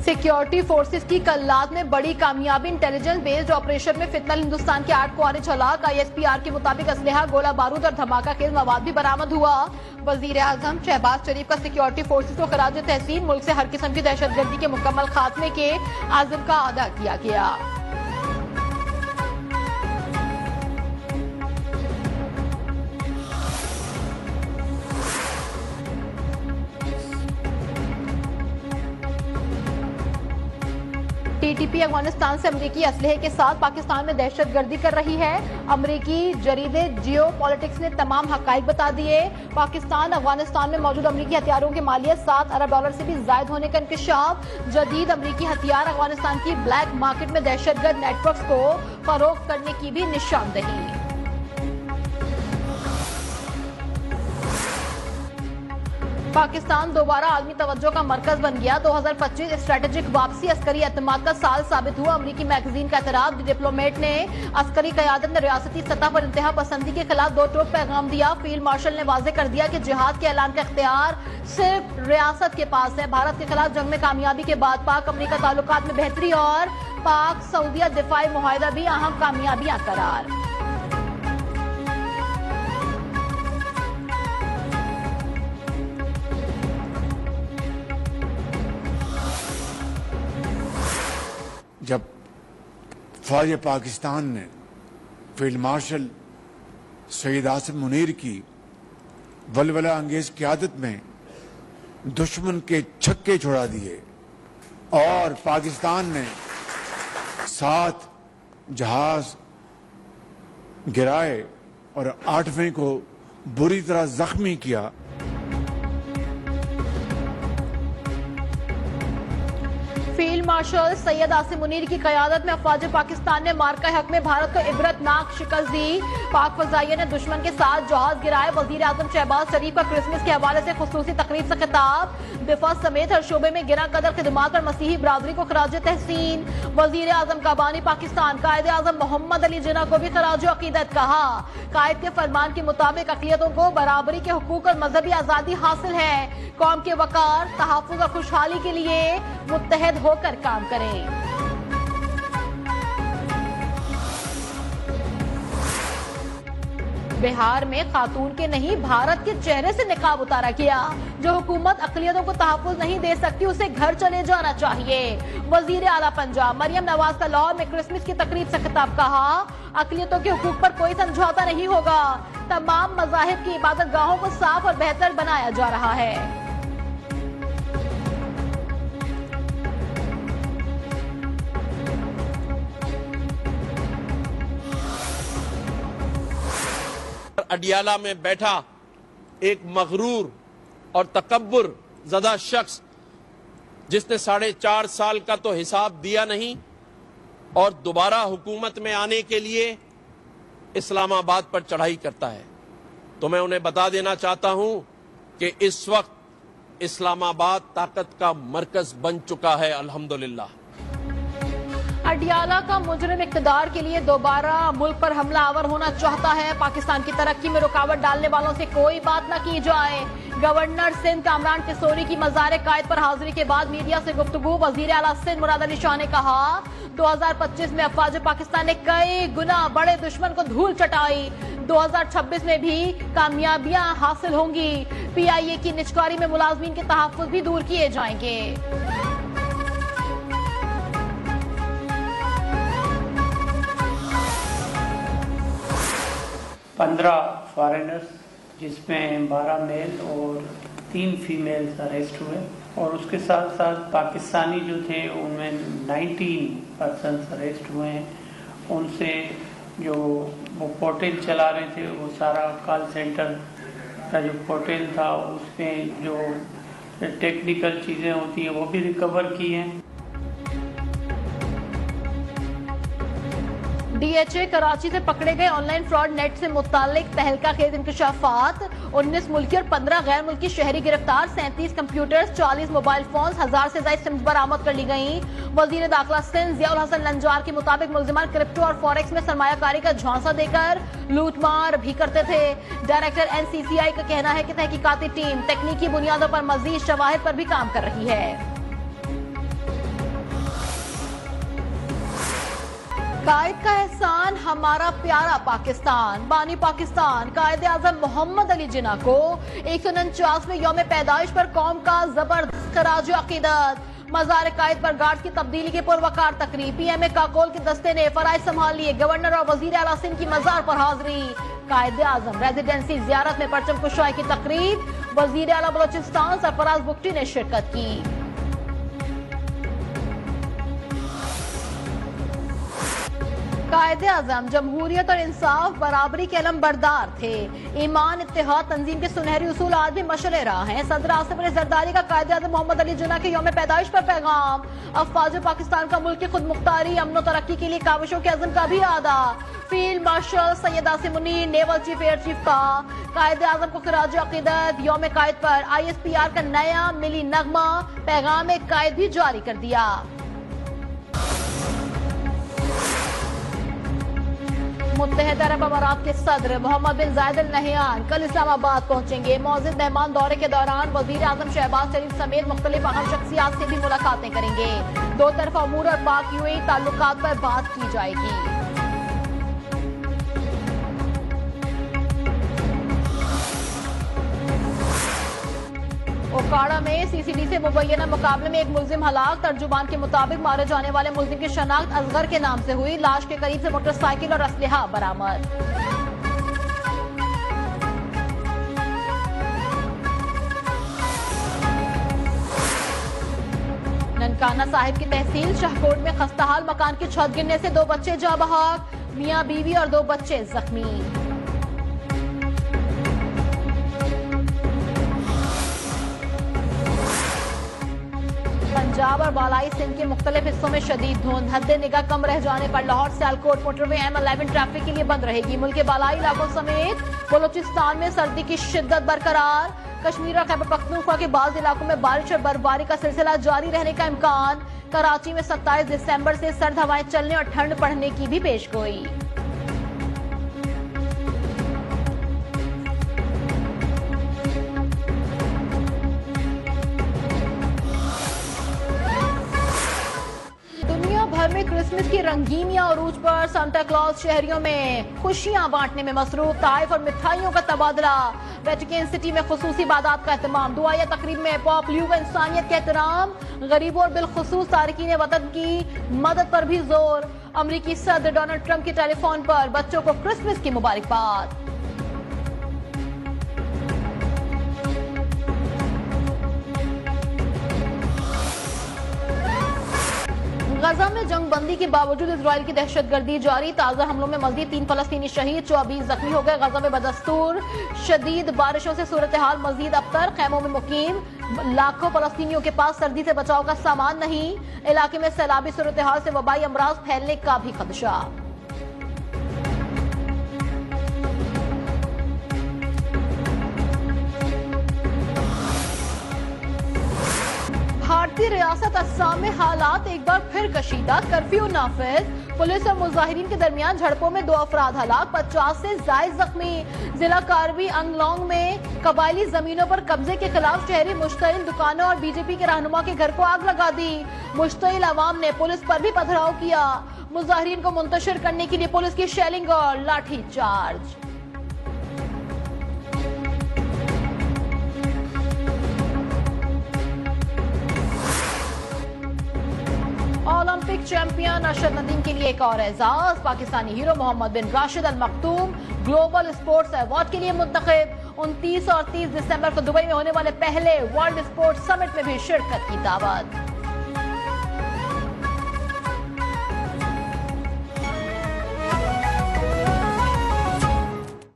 Security forces की कल्लाद में बड़ी कामयाबी। इंटेलिजेंस बेस्ड ऑपरेशन में फितनल हिंदुस्तान के 8 क्वारिज हलाक। ISPR के मुताबिक असलहा, गोला बारूद और धमाका खेल मवाद भी बरामद हुआ। वजीर आजम शहबाज शरीफ का सिक्योरिटी फोर्सेस को खराज तहसीन। मुल्क से हर किस्म की दहशतगर्दी के मुकम्मल खात्मे के आज़म का अदा किया गया। TTP अफगानिस्तान से अमरीकी असलहे के साथ पाकिस्तान में दहशतगर्दी कर रही है। अमरीकी जरीदे जियो पॉलिटिक्स ने तमाम हकाइक बता दिए। पाकिस्तान अफगानिस्तान में मौजूद अमरीकी हथियारों की मालियत $7 अरब से भी ज्यादा होने का इंकशाफ। जदीद अमरीकी हथियार अफगानिस्तान की ब्लैक मार्केट में दहशतगर्द नेटवर्क्स को फरोख्त करने की भी निशानदही। पाकिस्तान दोबारा आलमी तवज्जो का मरकज बन गया। 2025 स्ट्रेटेजिक वापसी अस्करी एतमाद का साल साबित हुआ। अमरीकी मैगजीन का एतराफ। डिप्लोमेट ने अस्करी क़यादत ने रियासती सतह पर इंतहा पसंदी के खिलाफ दो टोक पैगाम दिया। फील्ड मार्शल ने वाजे कर दिया कि जिहाद के ऐलान का इख्तियार सिर्फ रियासत के पास है। भारत के खिलाफ जंग में कामयाबी के बाद पाक अमरीका ताल्लुकात में बेहतरी और पाक सऊदिया दिफाई मुआहिदा भी अहम कामयाबियां करार। जब फौज पाकिस्तान ने फील्ड मार्शल सईद आसिम मुनीर की वलवला अंगेज क़यादत में दुश्मन के छक्के छुड़ा दिए और पाकिस्तान ने 7 जहाज गिराए और 8वें को बुरी तरह जख्मी किया। फील्ड मार्शल सैयद आसिम मुनीर की क़यादत में अफवाज पाकिस्तान ने मार्का हक में भारत को इबरतनाक शिकस्त दी। पाक फजाइया ने दुश्मन के साथ जहाज गिराए। वजीर आजम शहबाज शरीफ का क्रिसमस के हवाले से खुसूसी तकरीब से खिताब। दिफा समेत हर शोबे में गिरा कदर खिदमात पर मसीही बरादरी को खराज तहसीन। वजीर आजम का बानी पाकिस्तान कायदे आजम मोहम्मद अली जिन्ना को भी खराज अकीदत कहा। कायद के फरमान के मुताबिक अक़लियतों को बराबरी के हुकूक और मजहबी आज़ादी हासिल है। कौम के वकार, तहफ़्फ़ुज़ और खुशहाली के लिए मुत्तहद होकर काम करें। बिहार में खातून के नहीं भारत के चेहरे से निकाब उतारा गया। जो हुकूमत अक़लियतों को तहफ़्फ़ुज़ नहीं दे सकती उसे घर चले जाना चाहिए। वज़ीर आला पंजाब मरियम नवाज का लाहौर में क्रिसमस की तकरीब से खिताब। कहा, अक़लियतों के हुकूक पर कोई समझौता नहीं होगा। तमाम मज़ाहिब की इबादत गाहों को साफ और बेहतर बनाया जा रहा है। अडियाला में बैठा एक मगरूर और तकब्बुर ज़दा शख्स जिसने 4.5 साल का तो हिसाब दिया नहीं और दोबारा हुकूमत में आने के लिए इस्लामाबाद पर चढ़ाई करता है, तो मैं उन्हें बता देना चाहता हूं कि इस वक्त इस्लामाबाद ताकत का मरकज बन चुका है। अल्हम्दुलिल्लाह। अडियाला का मुजरिम इक़्तिदार के लिए दोबारा मुल्क पर हमला आवर होना चाहता है। पाकिस्तान की तरक्की में रुकावट डालने वालों से कोई बात न की जाए। गवर्नर सिंध कामरान किशोरी की मज़ार कायद पर हाजिरी के बाद मीडिया से गुफ्तगू। वज़ीर आला सिंध मुराद अली शाह ने कहा, 2025 में अफवाज पाकिस्तान ने कई गुना बड़े दुश्मन को धूल चटाई। 2026 में भी कामयाबियां हासिल होंगी। PIA की निजकारी में मुलाजमीन के तहफ़्फ़ुज़ भी दूर किए जाएंगे। 15 फॉरेनर्स जिसमें 12 मेल और 3 फीमेल्स अरेस्ट हुए और उसके साथ साथ पाकिस्तानी जो थे उनमें 19 पर्सन्स अरेस्ट हुए हैं। उनसे जो वो पोर्टल चला रहे थे वो सारा कॉल सेंटर का जो पोर्टल था उसमें जो टेक्निकल चीज़ें होती हैं वो भी रिकवर की हैं। DHA कराची से पकड़े गए ऑनलाइन फ्रॉड नेट से मुतालिक तहलका खेज इंकशाफात। 19 मुल्की और 15 गैर मुल्की शहरी गिरफ्तार। 37 कंप्यूटर्स, 40 मोबाइल फोन, 1000 से ज्यादा सिम्स बरामद कर ली गई। वजीर दाखिला सिंध जियाउल हसन लंजार के मुताबिक मुल्जिमान क्रिप्टो और फॉरेक्स में सरमायाकारी का झांसा देकर लूटमार भी करते थे। डायरेक्टर NCCI का कहना है कि तहकीकाती टीम तकनीकी बुनियादों पर मजीद शवाहिद पर भी काम कर रही है। कायद का एहसान हमारा प्यारा पाकिस्तान। बानी पाकिस्तान कायद आजम मोहम्मद अली जिन्ना को 149वें यौम पैदाइश पर कौम का जबरदस्त खराज अकीदत। मजार कायद पर गार्ड की तब्दीली की पुरवकार तकरीब। पीएमए काकोल के दस्ते ने फराइज संभाल लिए। गवर्नर और वजीर आला सिंध की मजार पर हाजिरी। कायद आजम रेजिडेंसी जियारत में परचम कुशाई की तकरीब। वजीर आला बलोचिस्तान सरफराज बुगटी ने शिरकत की। कायदे आजम जमहूरियत और इंसाफ बराबरी के अलम बरदार थे। ईमान इत्तेहाद तंजीम के सुनहरी उसूल आज भी मशले रहा है। सदर आसिफ अली जरदारी का कायदे आजम मोहम्मद अली जिन्ना के यौम पैदाइश पर पैगाम। अफवाज पाकिस्तान का मुल्क की खुद मुख्तारी अमन तरक्की के लिए काविशों के अज़्म का भी आदा। Field marshal Syed Asim Munir naval chief air chief का कायदे आजम को खराज अकीदत। यौम कायद पर ISPR का नया मिली नगमा पैगाम कायद भी जारी कर दिया। मुत्तहदा अरब अमारात के सदर मोहम्मद बिन जायद अल नहयान कल इस्लामाबाद पहुंचेंगे। मौजूद मेहमान दौरे के दौरान वजीर आजम शहबाज शरीफ समेत मुख्तलिफ अहम शख्सियात से भी मुलाकातें करेंगे। दो तरफा अमूर और पाक UAE ताल्लुकात पर बात की जाएगी। ओकाड़ा में CCD से मुबैना मुकाबले में एक मुल्जिम हलाक। तर्जुमान के मुताबिक मारे जाने वाले मुल्जिम की शनाख्त असगर के नाम से हुई। लाश के करीब से मोटरसाइकिल और असलहा बरामद। ननकाना साहिब की तहसील शाहकोट में खस्ताहाल मकान की छत गिरने से 2 बच्चे जा बहाक। मियां बीवी और 2 बच्चे जख्मी। पंजाब और बालाई सिंध के मुख्तलिफ हिस्सों में शदीद धुंध। हद्दे निगाह कम रह जाने पर Lahore Sialkot motorway M11 traffic के लिए बंद रहेगी। मुल्क के बालाई इलाकों समेत बलोचिस्तान में सर्दी की शिद्दत बरकरार। कश्मीर और खैबर पख्तूनख्वा के बाज़ इलाकों में बारिश और बर्फबारी का सिलसिला जारी रहने का इम्कान। कराची में 27 दिसंबर से सर्द हवाएं चलने और ठंड बढ़ने की भी पेशगोई। भर में क्रिसमस की रंगीनियां अरूज पर। सांता क्लॉज शहरियों में खुशियां बांटने में मसरूफ। ताइफ और मिठाइयों का तबादला। वेटिकन सिटी में खुसूसी इबादत का एहतमाम। दुआया तकरीब में पॉप लियो का इंसानियत का एहतराम। गरीबों और बिलखुसूस तारकीन वतन की मदद पर भी जोर। अमरीकी सदर डोनाल्ड ट्रंप के टेलीफोन पर बच्चों को क्रिसमस की मुबारकबाद। गजा में जंगबंदी के बावजूद इजराइल की दहशतगर्दी जारी। ताजा हमलों में मजीद 3 फलस्तीनी शहीद, 24 जख्मी हो गए। गजा में बदस्तूर शदीद बारिशों से सूरत हाल मजीद अबतर। खैमों में मुकीम लाखों फलस्तीनियों के पास सर्दी से बचाव का सामान नहीं। इलाके में सैलाबी सूरत हाल से वबाई अमराज फैलने का भी खदशा। भारतीय रियासत अस्साम में हालात एक बार फिर कशीदा। कर्फ्यू नाफिज। पुलिस और मुजाहिरीन के दरमियान झड़पों में 2 अफराद हलाक, 50 से जायद जख्मी। जिला कार्बी अंगलोंग में कबायली जमीनों पर कब्जे के खिलाफ शहरी मुश्तइल दुकानों और बीजेपी के रहनुमा के घर को आग लगा दी। मुश्तइल अवाम ने पुलिस पर भी पथराव किया। मुजाहिरीन को मुंतशिर करने के लिए पुलिस की शेलिंग और लाठी charge. Olympic champion Arshad Nadeem के लिए एक और एजाज। पाकिस्तानी हीरो मोहम्मद बिन राशिद अल मखतूम ग्लोबल स्पोर्ट्स अवार्ड के लिए मुंतखब। 29 और 30 दिसंबर को दुबई में होने वाले पहले वर्ल्ड स्पोर्ट्स समिट में भी शिरकत की दावत।